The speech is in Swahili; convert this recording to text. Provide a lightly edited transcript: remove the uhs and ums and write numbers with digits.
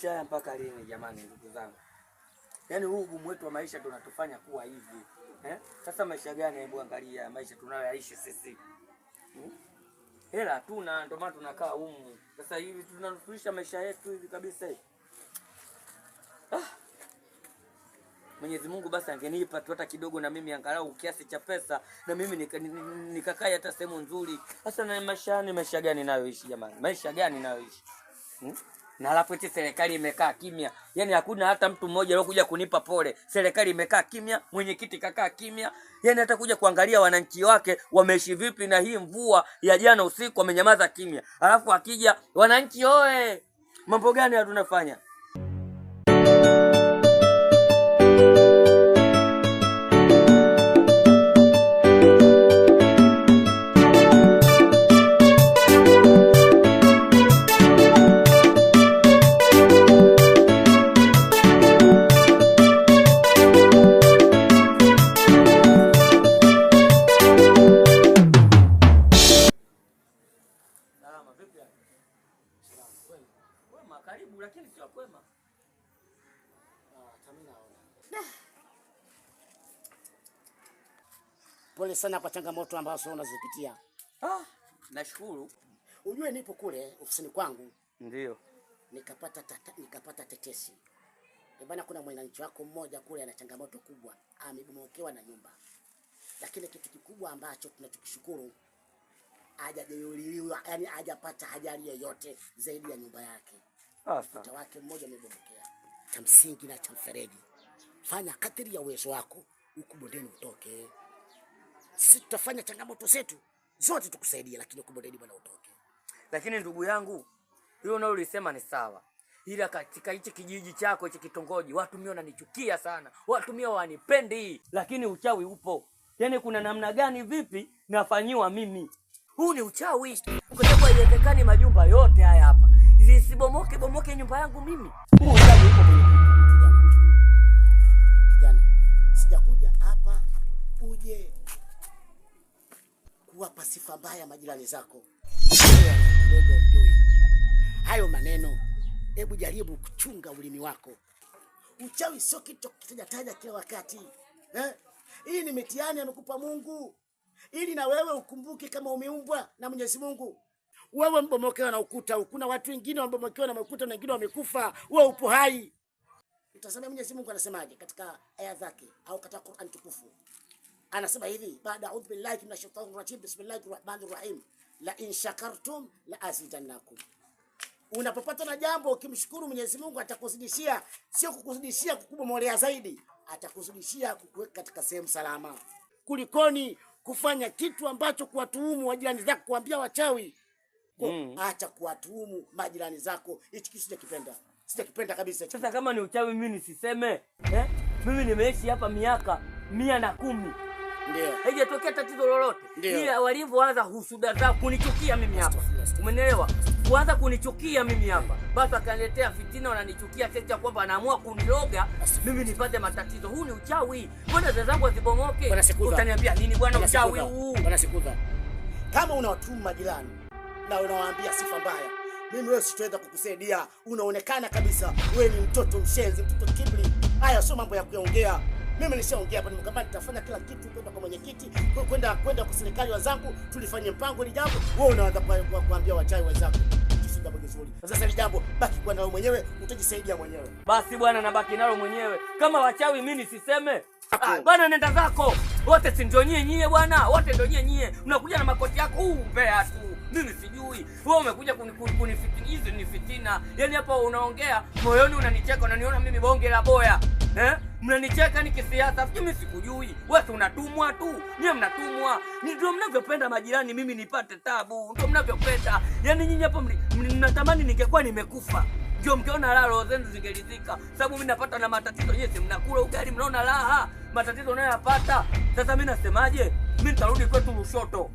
maisha haya mpaka lini jamani ndugu zangu? Yaani huu ugumu wetu wa maisha tunatufanya kuwa hivi. Sasa maisha gani? Hebu angalia maisha tunayoishi sisi. Hela hatuna, ndio maana tunakaa humu. Sasa hivi tunanufurisha maisha yetu hivi kabisa hivi. Mwenyezi Mungu basi angenipa tu hata kidogo na mimi angalau kiasi cha pesa na mimi nikakaa hata sehemu nzuri. Sasa na maisha gani nayoishi jamani? Maisha gani nayoishi? Na alafu eti serikali imekaa kimya. Yaani hakuna hata mtu mmoja aliyokuja kunipa pole. Serikali imekaa kimya, mwenyekiti kakaa kimya. Yaani hata kuja kuangalia wananchi wake wameishi vipi na hii mvua ya jana usiku wamenyamaza kimya. Alafu akija wananchi oe. Mambo gani tunafanya? Karibu lakini sio kwema. Pole sana kwa changamoto ambazo unazipitia. Nashukuru. Ujue nipo kule ofisini kwangu. Ndio. Nikapata tetesi. Bwana, kuna mwananchi wako mmoja kule ana changamoto kubwa, amebomokewa na nyumba. Lakini kitu kikubwa ambacho tunachokishukuru hajajeruhiwa, yani hajapata ajali yoyote zaidi ya nyumba yake. Mtoto wake mmoja amebomokea. Cha msingi na cha mfereji, fanya kadiri ya uwezo wako huku bondeni utoke. Sisi tutafanya changamoto zetu zote tukusaidia, lakini huku bondeni bwana utoke. Lakini ndugu yangu, hilo nalo ulisema ni sawa. Ila katika hichi kijiji chako, hichi kitongoji, watu mimi wananichukia sana. Watu mimi wanipendi, lakini uchawi upo. Yaani kuna namna gani vipi nafanyiwa mimi? Huu ni uchawi. Kwa sababu haiwezekani majumba yote haya hapa bomoke nyumba yangu mimi. Huu uchawi upo kwenye kijana. Sijakuja hapa uje kuwapa sifa mbaya majirani zako. Kidogo mjui hayo maneno. Hebu jaribu kuchunga ulimi wako. Uchawi sio kitu kitajataja kila wakati. Hii ni mitihani amekupa Mungu, ili na wewe ukumbuke kama umeumbwa na Mwenyezi Mungu. Wewe mbomokewa na ukuta, kuna watu wengine wambomokewa na ukuta na wengine wamekufa, wewe upo hai. Utasema Mwenyezi Mungu anasemaje katika aya zake au katika Qur'an tukufu? Anasema hivi, baada a'udhu billahi minash shaitanir rajim, bismillahir rahmanir rahim, la in shakartum la azidannakum. Unapopata na jambo ukimshukuru Mwenyezi Mungu atakuzidishia, sio kukuzidishia kukubomolea zaidi, atakuzidishia kukuweka katika sehemu salama. Kulikoni kufanya kitu ambacho kuwatuhumu wajirani zako, kuambia wachawi. Acha kuwatuhumu majirani zako. Hichi kitu sijakipenda kabisa. Sasa kama ni uchawi mimi nisiseme? Mimi nimeishi hapa miaka 110. Ndio. Haijatokea tatizo lolote. Ila walivyoanza husuda zao kunichukia mimi hapa. Umenielewa? Kuanza kunichukia mimi hapa. Basi akaniletea fitina, wananichukia sasa kwamba anaamua kuniloga mimi nipate matatizo. Huu ni uchawi. Mbona zazangu zibomoke? Utaniambia nini bwana uchawi huu? Bwana Sikuza. Kama unawatumu majirani na unawaambia sifa mbaya, mimi wewe sitaweza kukusaidia. Unaonekana kabisa wewe ni mtoto mshenzi, mtoto kibri. Haya sio mambo ya kuongea. Mimi nishaongea hapa, nimekamba nitafanya kila kitu, kwenda kwa mwenyekiti, kwenda kwa serikali wazangu, tulifanye mpango ile jambo. Wewe unaanza kuambia wachawi wenzako. Sisi jambo vizuri. Sasa ile jambo baki kwa nao mwenyewe, utajisaidia mwenyewe. Basi bwana, nabaki nalo mwenyewe. Kama wachawi mimi nisiseme. Bwana nenda zako. Wote si ndio nyie bwana, wote ndio nyie. Unakuja na makoti yako mbea tu. Mimi sijui. Wewe umekuja kunifitiniza, ni fitina. Yaani hapa unaongea, moyoni unanicheka, unaniona mimi bonge la boya. Mnanicheka ni kisiasa, mimi sikujui. Wewe unatumwa tu. Nyie mnatumwa. Ndio mnavyopenda majirani mimi nipate tabu. Ndio mnavyopenda. Yaani nyinyi hapa mnatamani ningekuwa nimekufa. Ndio mkiona raha roho zenu zingelizika. Sababu mimi napata na matatizo, nyie mnakula ugali mnaona raha. Matatizo unayoyapata. Sasa mimi nasemaje? Mimi nitarudi kwetu Lushoto.